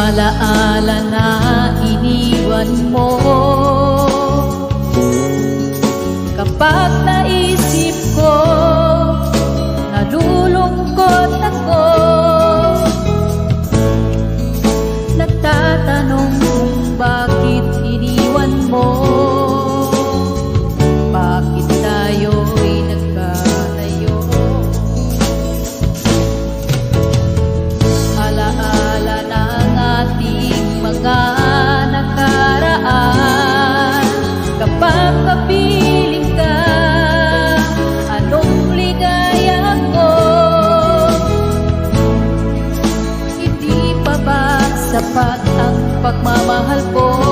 Alaala na iniwan mo. Kapag naisip ko, nalulungkot ako. Nagtatanong kung bakit iniwan mo. Bakit tayo'y nagkalayo? Alaala ng ating mga nakaraan. Kapag kapiling ka, anong ligaya ko? Hindi pa ba sapat ang pagmamahal ko?